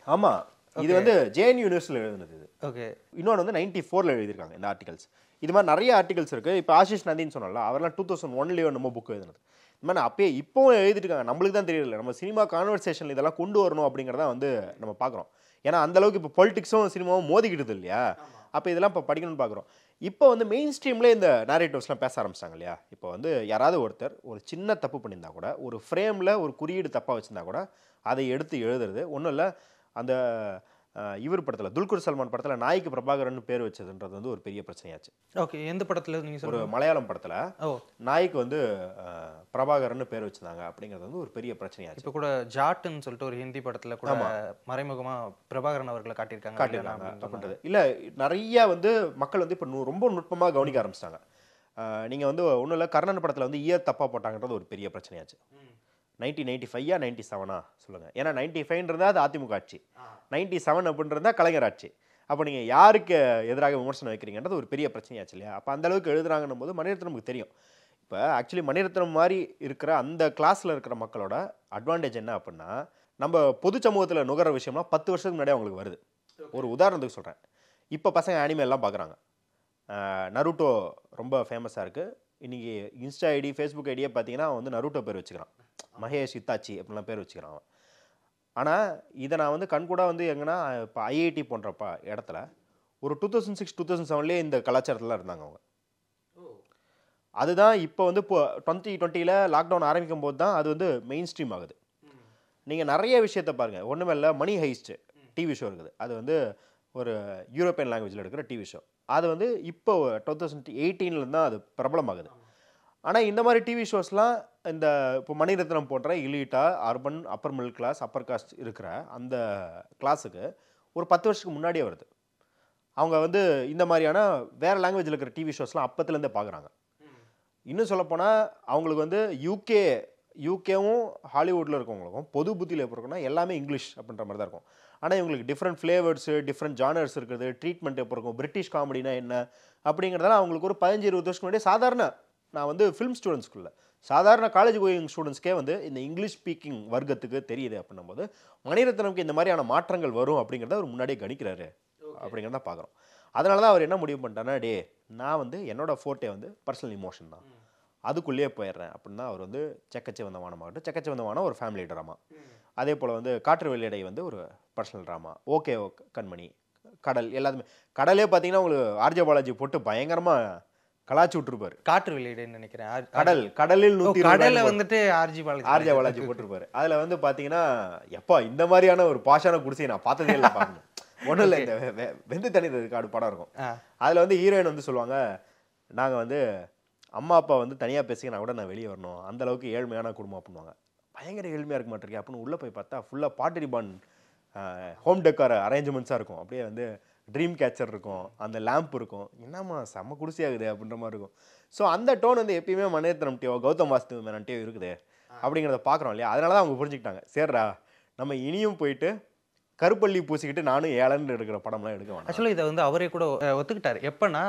ஆமாம், இது வந்து JNU யூனிவர்சிட்டியில் எழுதுனது இது. ஓகே. இன்னொன்று வந்து 94 எழுதியிருக்காங்க இந்த ஆர்டிகல்ஸ். இது மாதிரி நிறைய ஆர்டிகல்ஸ் இருக்குது. இப்போ ஆஷிஷ் நந்தின்னு சொன்னால அவரெல்லாம் 2001 நம்ம புக் எழுதுனது. இது மாதிரி அப்பயே இப்போவும் எழுதிட்டு இருக்காங்க. நம்மளுக்கு தான் தெரியல. நம்ம சினிமா கான்வர்சேஷன் இதெல்லாம் கொண்டு வரணும் அப்படிங்கிறத வந்து நம்ம பார்க்குறோம். ஏன்னா அந்தளவுக்கு இப்போ பொலிட்டிக்ஸும் சினிமாவும் மோதிக்கிட்டது இல்லையா? அப்போ இதெல்லாம் இப்போ படிக்கணும்னு பார்க்குறோம். இப்போ வந்து மெயின் ஸ்ட்ரீம்லேயே இந்த நேரேட்டிவ்ஸ்லாம் பேச ஆரம்பிச்சிட்டாங்க இல்லையா? இப்போ வந்து யாராவது ஒருத்தர் ஒரு சின்ன தப்பு பண்ணியிருந்தா கூட, ஒரு ஃப்ரேமில் ஒரு குறியீடு தப்பாக வச்சுருந்தா கூட அதை எடுத்து எழுதுறது ஒன்றும் இல்லை. அந்த இவர் படத்தில் துல்கர் சல்மான் படத்தில் நாய்க்கு பிரபாகரன் பேர் வச்சதுன்றது வந்து ஒரு பெரிய பிரச்சனையாச்சு. ஓகே, எந்த படத்தில் நீங்கள் ஒரு மலையாளம் படத்தில் நாய்க்கு வந்து பிரபாகரன் பேர் வச்சிருந்தாங்க அப்படிங்கிறது வந்து ஒரு பெரிய பிரச்சனையாச்சு. இப்போ கூட ஜாட்டுன்னு சொல்லிட்டு ஒரு ஹிந்தி படத்தில் கூட மறைமுகமாக பிரபாகரன் அவர்களை காட்டியிருக்காங்க அப்படின்றது இல்லை. நிறைய வந்து மக்கள் வந்து இப்போ ரொம்ப நுட்பமாக கவனிக்க ஆரம்பிச்சிட்டாங்க. நீங்கள் வந்து ஒன்றும் இல்லை, கர்ணன் படத்தில் வந்து இயர் தப்பாக போட்டாங்கன்றது ஒரு பெரிய பிரச்சனையாச்சு. 1995 97 சொல்லுங்கள். ஏன்னா 95 அது அதிமுக ஆட்சி, 97 அப்படின்றதா கலைஞர் ஆட்சி. அப்போ நீங்கள் யாருக்கு எதிராக விமர்சனம் வைக்கிறீங்கன்றது ஒரு பெரிய பிரச்சனையாச்சு இல்லையா? அப்போ அந்தளவுக்கு எழுதுறாங்கன்னும் போது மணிரத்னமுக்கு தெரியும். இப்போ ஆக்சுவலி மணிரத்னம் மாதிரி இருக்கிற அந்த கிளாஸில் இருக்கிற மக்களோட அட்வான்டேஜ் என்ன அப்படின்னா, நம்ம பொது சமூகத்தில் நுகர விஷயம்லாம் 10 வருஷத்துக்கு முன்னாடி அவங்களுக்கு வருது. ஒரு உதாரணத்துக்கு சொல்கிறேன். இப்போ பசங்க அனிமே எல்லாம் பார்க்குறாங்க. நருட்டோ ரொம்ப ஃபேமஸாக இருக்குது. இன்றைக்கி இன்ஸ்டா ஐடி ஃபேஸ்புக் ஐடியே பார்த்தீங்கன்னா அவன் வந்து நருட்டோ பேர் வச்சுக்கிறான். மகேஷ் இத்தாச்சி அப்படிலாம் பேர் வச்சுக்கிறான் அவன். ஆனால் இதை நான் வந்து கண்கூட வந்து எங்கன்னா இப்போ IIT போன்றப்ப இடத்துல ஒரு 2006 2007 இந்த கலாச்சாரத்தில் இருந்தாங்க அவங்க. அதுதான் இப்போ வந்து இப்போ 2020 லாக்டவுன் ஆரம்பிக்கும் போது தான் அது வந்து மெயின் ஸ்ட்ரீம் ஆகுது. நீங்கள் நிறைய விஷயத்த பாருங்கள். ஒன்றுமே இல்லை, மணி ஹைஸ்ட் டிவி ஷோ இருக்குது. அது வந்து ஒரு யூரோப்பியன் லாங்குவேஜில் எடுக்கிற டிவி ஷோ. அது வந்து இப்போ 2018 தான் அது பிரபலமாகுது. ஆனால் இந்த மாதிரி டிவி ஷோஸ்லாம் இந்த இப்போ மணிரத்னம் போன்ற இலீட்டா urban upper middle class upper caste இருக்கிற அந்த கிளாஸுக்கு ஒரு 10 வருஷத்துக்கு முன்னாடியே வருது. அவங்க வந்து இந்த மாதிரியான வேறு லாங்குவேஜில் இருக்கிற டிவி ஷோஸ்லாம் அப்பத்துலேருந்தே பார்க்குறாங்க. இன்னும் சொல்லப்போனால் அவங்களுக்கு வந்து யூகேவும் ஹாலிவுட்டில் இருக்கவங்களுக்கும் பொது புத்தியில் எப்போ இருக்குன்னா எல்லாமே இங்கிலீஷ் அப்படின்ற மாதிரி தான் இருக்கும். ஆனால் இவங்களுக்கு டிஃப்ரெண்ட் ஃப்ளேவர்ஸு டிஃப்ரெண்ட் ஜானர்ஸ் இருக்குது. ட்ரீட்மெண்ட் எப்போ இருக்கும், பிரிட்டிஷ் காமெடினா என்ன அப்படிங்கிறதெல்லாம் அவங்களுக்கு ஒரு 15-20 வருஷத்துக்கு முன்னாடி சாதாரண, நான் வந்து ஃபிலிம் ஸ்டூடெண்ட்ஸ்குள்ள சாதாரண காலேஜ் கோயிங் ஸ்டூடெண்ட்ஸ்க்கே வந்து இந்த இங்கிலீஷ் ஸ்பீக்கிங் வர்க்கத்துக்கு தெரியுது அப்படின்னும் போது மணிரத்னமுக்கு இந்த மாதிரியான மாற்றங்கள் வரும் அப்படிங்கிறத அவர் முன்னாடியே கணிக்கிறாரு அப்படிங்கிறத பார்க்குறோம். அதனால தான் அவர் என்ன முடிவு பண்ணிட்டாருன்னா, நான் வந்து என்னோட ஃபோர்ட்டே வந்து பர்சனல் இமோஷன் தான், அதுக்குள்ளேயே போயிடுறேன் அப்படின்னு தான் அவர் வந்து செக்கச்சிவந்த வானம் ஒரு ஃபேமிலி ட்ராமா. அதே போல் வந்து காற்று வெளியடை வந்து ஒரு பர்சனல் ட்ராமா. ஓகே கண்மணி, கடல், எல்லாத்துமே கடலே பார்த்தீங்கன்னா உங்களுக்கு ஆர்ஜே பாலாஜி போட்டு பயங்கரமாக கலாச்சி விட்டுருப்பாரு. காற்று வெளியீடுன்னு நினைக்கிறேன். கடலில் 120 வந்துட்டு ஆர்ஜே பாலாஜி போட்டிருப்பாரு. அதில் வந்து பார்த்தீங்கன்னா எப்பா இந்த மாதிரியான ஒரு பாஷான குடிசையை நான் பார்த்ததே இல்லை. பாருங்க, ஒன்றும் இல்லை, இந்த வெந்து தனிது காடு படம் இருக்கும். அதில் வந்து ஹீரோயின் வந்து சொல்லுவாங்க, நாங்கள் வந்து அம்மா அப்பா வந்து தனியாக பேசிக்கினா கூட நான் வெளியே வரணும், அந்த அளவுக்கு ஏழ்மையான குடும்பம் அப்படின்வாங்க. பயங்கர ஏழ்மையாக இருக்க மாட்டிருக்கேன் அப்படின்னு உள்ளே போய் பார்த்தா ஃபுல்லாக பாட்டரி பான் ஹோம் டெக்கார் அரேஞ்ச்மெண்ட்ஸாக இருக்கும். அப்படியே வந்து ட்ரீம் கேச்சர் இருக்கும், அந்த லேம்ப் இருக்கும், என்னம்மா செம்ம குடிசையாகுது அப்படின்ற மாதிரி இருக்கும். ஸோ அந்த டோன் வந்து எப்பயுமே மணிரத்னம்ட்டியோ கௌதம் வாசுதேவ் மேனன்ட்டியோ இருக்குது அப்படிங்கிறத பார்க்குறோம் இல்லையா? அதனால தான் அவங்க புரிஞ்சுக்கிட்டாங்க, சரிடா நம்ம இனியும் போயிட்டு கருப்பள்ளி பூசிக்கிட்டு நானும் ஏழன்னு எடுக்கிற படம்லாம் எடுக்க வேண்டாம். ஆக்சுவலாக இதை வந்து அவரே கூட ஒத்துக்கிட்டார். எப்போனா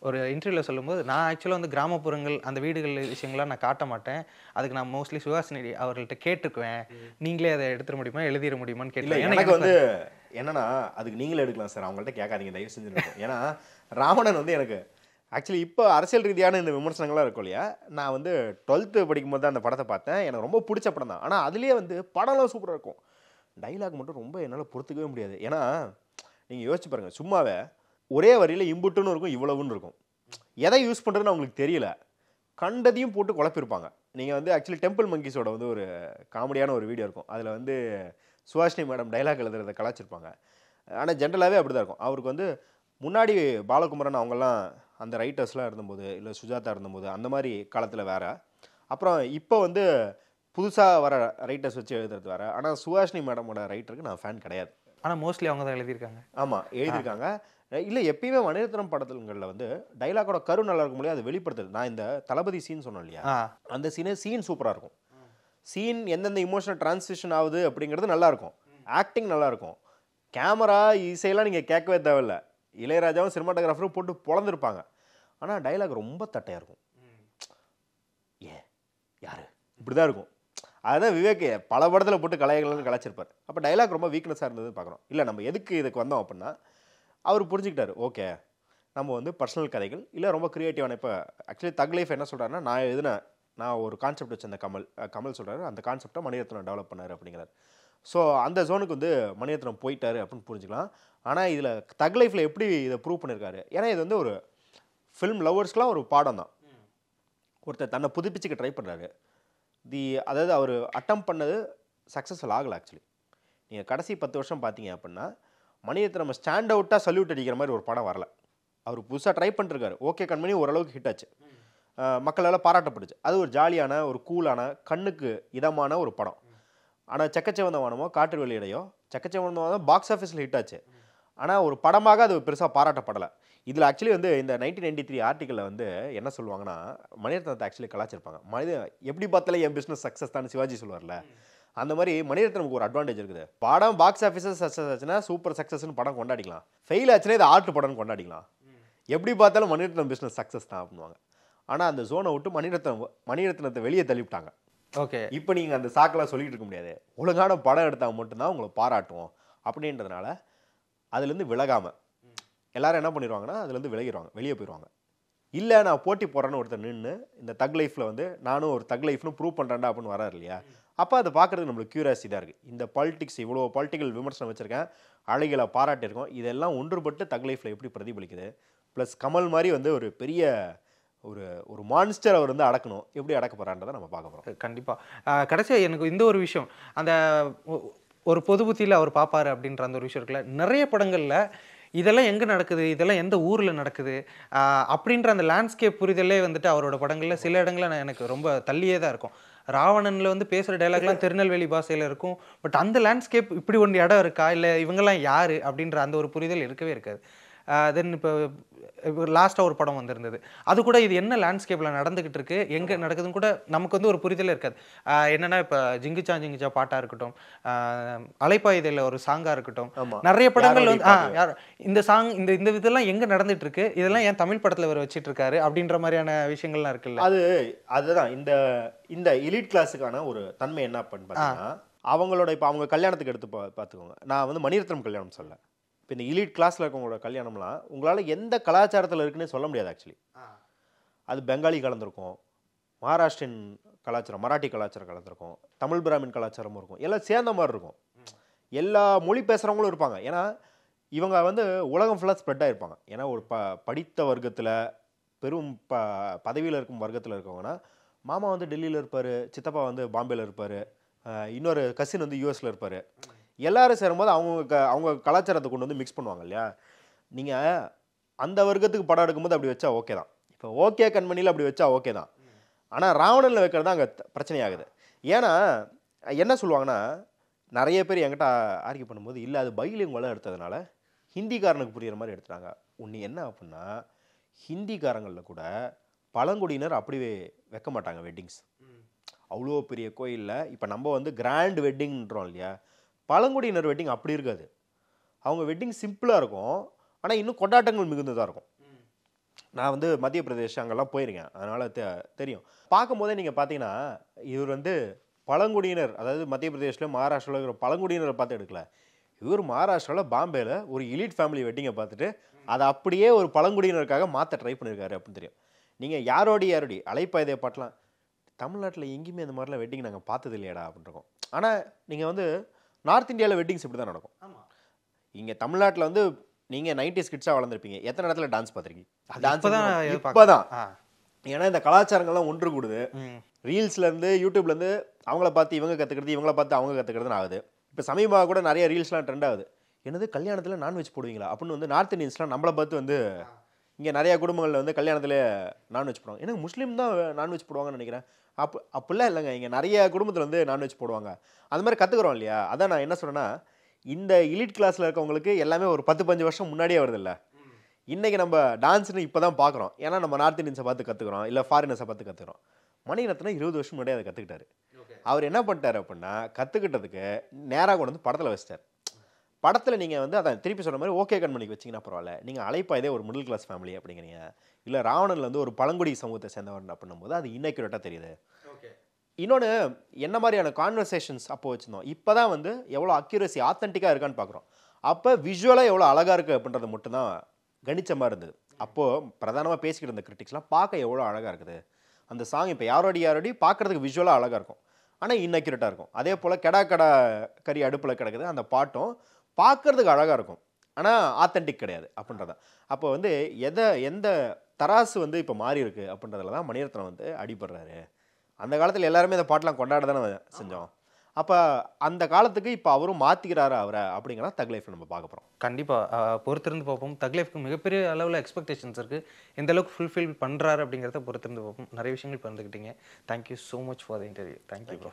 ஒரு இன்டர்வியூவில் சொல்லும்போது, நான் ஆக்சுவலாக வந்து கிராமப்புறங்கள் அந்த வீடுகள் விஷயங்கள்லாம் நான் காட்ட மாட்டேன், அதுக்கு நான் மோஸ்ட்லி சுஹாசினி அவர்கள்ட்ட கேட்டுக்குவேன், நீங்களே அதை எடுத்துட முடியுமா எழுதிட முடியுமான்னு கேட்டேன். எனக்கு வந்து என்னன்னா அதுக்கு நீங்களே எடுக்கலாம் சார், அவங்கள்ட்ட கேட்காதீங்க தயவு செஞ்சுருக்கோம். ஏன்னா ராவணன் வந்து எனக்கு ஆக்சுவலி இப்போ அரசியல் ரீதியான இந்த விமர்சனங்கள்லாம் இருக்கும் இல்லையா, நான் வந்து 12th படிக்கும்போது தான் அந்த படத்தை பார்த்தேன். எனக்கு ரொம்ப பிடிச்ச படம் தான். ஆனால் அதுலேயே வந்து படம்லாம் சூப்பராக இருக்கும், டைலாக் மட்டும் ரொம்ப என்னால் பொறுத்துக்கவே முடியாது. ஏன்னா நீங்கள் யோசிச்சு பாருங்கள், சும்மாவே ஒரே வரியில் இம்புட்டுன்னு இருக்கும் இவ்வளவுன்னு இருக்கும், எதை யூஸ் பண்ணுறதுன்னு அவங்களுக்கு தெரியல, கண்டதையும் போட்டு குழப்பிருப்பாங்க. நீங்கள் வந்து ஆக்சுவலி டெம்பிள் மங்கீஸோட வந்து ஒரு காமெடியான ஒரு வீடியோ இருக்கும். அதில் வந்து சுஹாஷினி மேடம் டைலாக் எழுதுறதை கலாச்சிருப்பாங்க. ஆனால் ஜென்ரலாகவே அப்படி தான் இருக்கும். அவருக்கு வந்து முன்னாடி பாலகுமாரன் அவங்கெல்லாம் அந்த ரைட்டர்ஸ்லாம் இருந்தபோது, இல்லை சுஜாதா இருந்தபோது அந்த மாதிரி காலத்தில் வேறு. அப்புறம் இப்போ வந்து புதுசாக வர ரைட்டர்ஸ் வச்சு எழுதுறது வேறு. ஆனால் சுஹாஷினி மேடமோட ரைட்டருக்கு நான் ஃபேன் கிடையாது. ஆனால் மோஸ்ட்லி அவங்க தான் எழுதியிருக்காங்க. ஆமாம், எழுதியிருக்காங்க. இல்லை, எப்பயுமே மணிரத்னம் படத்துங்களில் வந்து டைலாக்கோட கரு நல்லா இருக்கும் முடியாது, அது வெளிப்படுத்துது. நான் இந்த தளபதி சீன் சொன்னேன் இல்லையா, அந்த சீன் சூப்பராக இருக்கும். சீன் எந்தெந்த இமோஷனல் டிரான்ஸ்மிஷன் ஆகுது அப்படிங்கிறது நல்லாயிருக்கும். ஆக்டிங் நல்லாயிருக்கும். கேமரா இசையெல்லாம் நீங்கள் கேட்கவே தேவையில்லை. இளையராஜாவும் சினிமாட்டோகிராஃபரும் போட்டு பொழந்திருப்பாங்க. ஆனால் டைலாக் ரொம்ப தட்டையாக இருக்கும். யார் இப்படி தான் இருக்கும். அதுதான் விவேக் பல படத்தில் போட்டு கலைகள்னு கலாச்சிருப்பார். அப்போ டைலாக் ரொம்ப வீக்னஸாக இருந்ததுன்னு பார்க்குறோம். இல்லை, நம்ம எதுக்கு இதுக்கு வந்தோம் அப்படின்னா அவர் புரிஞ்சுக்கிட்டாரு. ஓகே, நம்ம வந்து பர்சனல் கதைகள் இல்லை ரொம்ப க்ரியேட்டிவான. இப்போ ஆக்சுவலி தக் லைஃப் என்ன சொல்கிறாருன்னா, நான் ஒரு கான்செப்ட் வச்சிருந்த கமல் சொல்கிறாரு, அந்த கான்செப்டை மணிரத்னம் டெவலப் பண்ணார் அப்படிங்கிறார். ஸோ அந்த ஜோனுக்கு வந்து மணிரத்னம் போயிட்டாரு அப்படின்னு புரிஞ்சுக்கலாம். ஆனால் இதில் தக் லைஃப்பில் எப்படி இதை ப்ரூவ் பண்ணியிருக்காரு, ஏன்னா இது வந்து ஒரு ஃபிலிம் லவர்ஸ்க்கெலாம் ஒரு பாடம் தான். ஒருத்தர் தன்னை புதுப்பிச்சுக்க ட்ரை பண்ணுறாரு. அதாவது அவர் அட்டம் பண்ணது சக்ஸஸ்ஃபுல் ஆகலை. ஆக்சுவலி நீங்கள் கடைசி 10 வருஷம் பார்த்தீங்க அப்படின்னா மணிரத்னம் ஸ்டாண்ட் அவுட்டாக சல்யூட் அடிக்கிற மாதிரி ஒரு படம் வரல. அவர் புதுசாக ட்ரை பண்ணிருக்காரு. ஓகே கண்மணி ஓரளவுக்கு ஹிட் ஆச்சு, மக்களால் பாராட்டப்பட்டுச்சு. அது ஒரு ஜாலியான, ஒரு கூலான, கண்ணுக்கு இதமான ஒரு படம். ஆனால் செக்கச்சேவந்த வானமோ காற்று வெளியிடையோ, செக்கச்சேவந்த வானம் பாக்ஸ் ஆஃபீஸில் ஹிட் ஆச்சு. ஆனால் ஒரு படமாக அது பெருசாக பாராட்டப்படலை. இதில் ஆக்சுவலி வந்து இந்த 1993 ஆர்டிக்கலில் வந்து என்ன சொல்லுவாங்கன்னா, மணிரத்னத்தை ஆக்சுவலி கலாச்சிருப்பாங்க. எப்படி பார்த்தாலும் என் பிஸ்னஸ் சக்ஸஸ் தான் சிவாஜி சொல்லுவார்ல, அந்த மாதிரி மணிரத்னமுக்கு ஒரு அட்வான்டேஜ் இருக்குது. படம் பாக்ஸ் ஆஃபீஸில் சக்ஸஸ் ஆச்சுன்னா சூப்பர் சக்ஸஸ்ன்னு படம் கொண்டாடிக்கலாம். ஃபெயில் ஆச்சுன்னா இது ஆர்ட் படம்னு கொண்டாடிக்கலாம். எப்படி பார்த்தாலும் மணிரத்னம் பிஸ்னஸ் சக்ஸஸ் தான் அப்படின்வாங்க. ஆனால் அந்த ஜோனை விட்டு மணிரத்னத்தை வெளியே தள்ளிவிட்டாங்க. ஓகே, இப்போ நீங்கள் அந்த சாக்கெல்லாம் சொல்லிட்டு இருக்க முடியாது. ஒழுங்கான படம் எடுத்தால் மட்டும்தான் உங்களை பாராட்டுவோம் அப்படின்றதுனால அதுலேருந்து விலகாமல் எல்லாரும் என்ன பண்ணிடுவாங்கன்னா அதுலேருந்து விலகிடுவாங்க, வெளியே போயிடுவாங்க. இல்லை நான் போட்டி போடுறேன்னு ஒருத்தர் நின்று இந்த தக் லைஃப்பில் வந்து நானும் ஒரு தக் லைஃப்னு ப்ரூவ் பண்ணுறேன்டா அப்படின்னு வராரு இல்லையா, அப்போ அதை பார்க்குறதுக்கு நம்மளுக்கு க்யூரியாசிட்டி தான் இருக்குது. இந்த பாலிடிக்ஸ் இவ்வளோ பொலிட்டிக்கல் விமர்சனம் வச்சுருக்கேன், அழகில பாராட்டியிருக்கோம், இதெல்லாம் ஒன்றுபட்டு தக் லைஃப்பில் எப்படி பிரதிபலிக்குது. ப்ளஸ் கமல் மாதிரி வந்து ஒரு பெரிய ஒரு மான்ஸ்டர் அவர் வந்து அடக்கணும், எப்படி அடக்க போகிறான்றதை நம்ம பார்க்க போகிறோம். கண்டிப்பாக. கடைசியாக எனக்கு இந்த ஒரு விஷயம், அந்த ஒரு பொது புத்தியில் அவர் பார்ப்பார் அப்படின்ற அந்த ஒரு விஷயம் இருக்குல்ல, நிறைய படங்களில் இதெல்லாம் எங்கே நடக்குது, இதெல்லாம் எந்த ஊரில் நடக்குது அப்படின்ற அந்த லேண்ட்ஸ்கேப் புரிதலே வந்துட்டு அவரோட படங்களில் சில இடங்களில் எனக்கு ரொம்ப தள்ளியே தான் இருக்கும். ராவணனில் வந்து பேசுகிற டைலாக்லாம் திருநெல்வேலி பாஷையில் இருக்கும். பட் அந்த லேண்ட்ஸ்கேப் இப்படி ஒன்று இடம் இருக்கா, இல்லை இவங்கெல்லாம் யார் அப்படின்ற அந்த ஒரு புரிதல் இருக்கவே இருக்காது. தென் இப்போ லாஸ்ட்டாக ஒரு படம் வந்திருந்தது, அது கூட இது என்ன லேண்ட்ஸ்கேப்பில் நடந்துக்கிட்டு இருக்கு, எங்கே நடக்குதுன்னு கூட நமக்கு வந்து ஒரு புரிதலே இருக்காது. என்னென்னா இப்போ ஜிங்கிச்சா பாட்டாக இருக்கட்டும், அலைப்பாயுதையில் ஒரு சாங்காக இருக்கட்டும், நிறைய படங்கள் வந்து இந்த சாங் இந்த இதெல்லாம் எங்கே நடந்துட்டு இருக்கு, இதெல்லாம் ஏன் தமிழ் படத்தில் அவர் வச்சுட்டு இருக்காரு அப்படின்ற மாதிரியான விஷயங்கள்லாம் இருக்குல்ல. அதுதான் இந்த எலிட் கிளாஸுக்கான ஒரு தன்மை என்ன அப்படின்னு பார்த்தீங்கன்னா, அவங்களோட இப்போ அவங்க கல்யாணத்துக்கு எடுத்து பார்த்துக்கோங்க. நான் வந்து மணிரத்னம் கல்யாணம் சொல்ல, இப்போ இந்த எலிட் கிளாஸில் இருக்கவங்களோட கல்யாணம்லாம் உங்களால் எந்த கலாச்சாரத்தில் இருக்குன்னு சொல்ல முடியாது. ஆக்சுவலி அது பெங்காலி கலந்துருக்கும், மகாராஷ்டிரன் கலாச்சாரம், மராட்டி கலாச்சாரம் கலந்துருக்கும், தமிழ் பிராமின் கலாச்சாரமும் இருக்கும், எல்லாம் சேர்ந்த மாதிரி இருக்கும். எல்லா மொழி பேசுகிறவங்களும் இருப்பாங்க. ஏன்னா இவங்க வந்து உலகம் ஃபுல்லாக ஸ்ப்ரெட் ஆகிருப்பாங்க. ஏன்னா ஒரு படித்த வர்க்கத்தில் பெரும் பதவியில் இருக்கும் வர்க்கத்தில் இருக்கவங்கன்னா, மாமா வந்து டெல்லியில் இருப்பார், சித்தப்பா வந்து பாம்பேயில் இருப்பார், இன்னொரு கசின் வந்து யூஎஸில் இருப்பார். எல்லாரும் சேரும்போது அவங்க கலாச்சாரத்தை கொண்டு வந்து மிக்ஸ் பண்ணுவாங்க இல்லையா. நீங்கள் அந்த வர்க்கத்துக்கு படம் எடுக்கும்போது அப்படி வச்சா ஓகே தான். இப்போ ஓகே கண்மணியில் அப்படி வச்சா ஓகே தான். ஆனால் ராவணனில் வைக்கிறது தான் அங்கே பிரச்சனையாகுது. ஏன்னா என்ன சொல்லுவாங்கன்னா, நிறைய பேர் என்கிட்ட ஆர்கியூ பண்ணும்போது, இல்லை அது பைலிங்குவலாக எடுத்ததுனால ஹிந்திக்காரனுக்கு புரிகிற மாதிரி எடுத்துட்டாங்க. ஒன்று என்ன அப்படின்னா, ஹிந்திக்காரங்களில் கூட பழங்குடியினர் அப்படி வைக்க மாட்டாங்க வெட்டிங்ஸ். அவ்வளோ பெரிய கோயிலில் இப்போ நம்ம வந்து கிராண்ட் வெட்டிங்ன்றோம் இல்லையா, பழங்குடியினர் வெட்டிங் அப்படி இருக்காது. அவங்க வெட்டிங் சிம்பிளாக இருக்கும், ஆனால் இன்னும் கொண்டாட்டங்கள் மிகுந்ததாக இருக்கும். நான் வந்து மத்திய பிரதேஷ் அங்கெல்லாம் போயிருக்கேன், அதனால் தெரியும். பார்க்கும் போதே நீங்கள் பார்த்தீங்கன்னா இவர் வந்து பழங்குடியினர், அதாவது மத்திய பிரதேஷில் மகாராஷ்டிராவில் இருக்கிற பழங்குடியினரை பார்த்து எடுக்கல. இவர் மகாராஷ்டிராவில் பாம்பேயில் ஒரு எலிட் ஃபேமிலி வெட்டிங்கை பார்த்துட்டு அதை அப்படியே ஒரு பழங்குடியினருக்காக மாற்ற ட்ரை பண்ணியிருக்காரு அப்படின்னு தெரியும். நீங்கள் யாரோடி அலைப்பாயுதை பாட்டெலாம் தமிழ்நாட்டில் எங்கேயுமே இந்த மாதிரிலாம் வெட்டிங் நாங்கள் பார்த்தது இல்லையாடா அப்படின்றோம். ஆனால் நீங்கள் வந்து நார்த் இந்தியாவில் வெட்டிங்ஸ் இப்படி தான் நடக்கும். இங்கே தமிழ்நாட்டில் வந்து நீங்கள் 90s கிட்ஸாக வளர்ந்துருப்பீங்க, எத்தனை இடத்துல டான்ஸ் பார்த்துருக்கீங்க? இப்போ தான். ஏன்னா இந்த கலாச்சாரங்கள்லாம் ஒன்று கூடுது. ரீல்ஸ்லேருந்து யூடியூப்லேருந்து அவங்கள பார்த்து இவங்க கற்றுக்கிறது, இவங்கள பார்த்து அவங்க கற்றுக்கிறதுன்னு ஆகுது. இப்போ சமீபமாக கூட நிறைய ரீல்ஸ்லாம் ட்ரெண்ட் ஆகுது. என்னது கல்யாணத்தில் நான்வெஜ் போடுவீங்களா அப்படின்னு வந்து நார்த் இந்தியன்ஸ்லாம் நம்மளை பார்த்து வந்து இங்கே நிறையா குடும்பங்களில் வந்து கல்யாணத்தில் நான்வெஜ் போடுவாங்க. ஏன்னா முஸ்லீம் தான் நான்வெஜ் போடுவாங்கன்னு நினைக்கிறேன். அப்படிலாம் இல்லைங்க, இங்கே நிறைய குடும்பத்தில் வந்து நான்வெஜ் போடுவாங்க. அது மாதிரி கற்றுக்குறோம் இல்லையா? அதான் நான் என்ன சொல்கிறேன்னா, இந்த எலிட் கிளாஸில் இருக்கவங்களுக்கு எல்லாமே ஒரு 10-15 வருஷம் முன்னாடியே வருது இல்லை. இன்றைக்கி நம்ம டான்ஸ்னு இப்போ தான் பார்க்குறோம். ஏன்னா நம்ம நார்த் இந்தியன்ஸை பார்த்து கற்றுக்குறோம், இல்லை ஃபாரினர்ஸை பார்த்து கற்றுக்குறோம். மணிரத்னம் 20 வருஷம் முன்னாடியே அதை கற்றுக்கிட்டாரு. அவர் என்ன பண்ணிட்டார் அப்படின்னா, கற்றுக்கிட்டதுக்கு நேராக கொண்டு வந்து படத்தில் வச்சிட்டார். படத்தில் நீங்கள் வந்து அதை திருப்பி சொல்கிற மாதிரி ஓகே கண்மணிக்கு வச்சிங்கன்னா பரவாயில்ல, நீங்கள் அழைப்பாயதே ஒரு மிடில் கிளாஸ் ஃபேமிலி அப்படிங்கிறீங்க, இல்லை ராவணனில் வந்து ஒரு பழங்குடி சமூகத்தை சேர்ந்தவர் அப்படின்னும் போது அது இன்னக்யூரேட்டாக தெரியுது. இன்னொன்று என்ன மாதிரியான கான்வர்சேஷன்ஸ் அப்போ வச்சுருந்தோம், இப்போ தான் வந்து எவ்வளோ அக்யூரசி ஆத்தென்டிக்காக இருக்கான்னு பார்க்குறோம். அப்போ விஷுவலாக எவ்வளோ அழகாக இருக்குது அப்படின்றது மட்டும்தான் கணிச்ச மாதிரி இருந்தது. அப்போது பிரதானமாக பேசிக்கிட்டு இருந்த கிரிட்டிக்ஸ்லாம் பார்க்க எவ்வளோ அழகாக இருக்குது அந்த சாங். இப்போ யாரோடி பார்க்குறதுக்கு விஷுவலாக அழகாக இருக்கும், ஆனால் இன்னக்யூரேட்டாக இருக்கும். அதே போல் கெடா கறி அடுப்பில் கிடக்குது அந்த பாட்டும் பார்க்குறதுக்கு அழகாக இருக்கும், ஆனால் ஆத்தென்டிக் கிடையாது அப்படின்றதான். அப்போ வந்து எந்த தராசு வந்து இப்போ மாறி இருக்குது அப்படின்றதுல தான் மணிரத்னம் வந்து அடிபடுறாரு. அந்த காலத்தில் எல்லாருமே இந்த பாட்டெலாம் கொண்டாட தானே செஞ்சோம். அப்போ அந்த காலத்துக்கு இப்போ அவரும் மாற்றிக்கிறாரு அவரை அப்படிங்கிற தக் லைஃப் நம்ம பார்க்க போகிறோம். கண்டிப்பாக பொறுத்திருந்து பார்ப்போம். தக் லைஃப்க்கு மிகப்பெரிய அளவில் எக்ஸ்பெக்டேஷன்ஸ் இருக்குது. எந்த அளவுக்கு ஃபுல்ஃபில் பண்ணுறாரு அப்படிங்கிறத பொறுத்திருந்து பார்ப்போம். நிறைய விஷயங்கள் பகிர்ந்துக்கிட்டீங்க. Thank you so much for the interview. Thank you bro.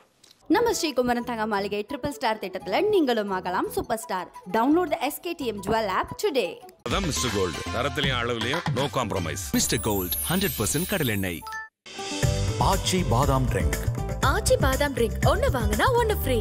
நம்ம ஸ்ரீகுமரன் தங்க மாளிகை ட்ரிபிள் ஸ்டார் திட்டத்துல நீங்களும் ஆகலாம் super star. Download the SKTM Jewel app today. அதான் மிஸ்டர் கோல்டு, தரத்திலையும் அளவுலையும் நோ காம்ப்ரமைஸ். மிஸ்டர் கோல்ட் 100% கடலெண்ணெய். ஆச்சி பாதாம் ட்ரிங்க். ஆச்சி பாதாம் ட்ரிங்க் ஒன்னு வாங்கினா ஒன்னு ஃப்ரீ.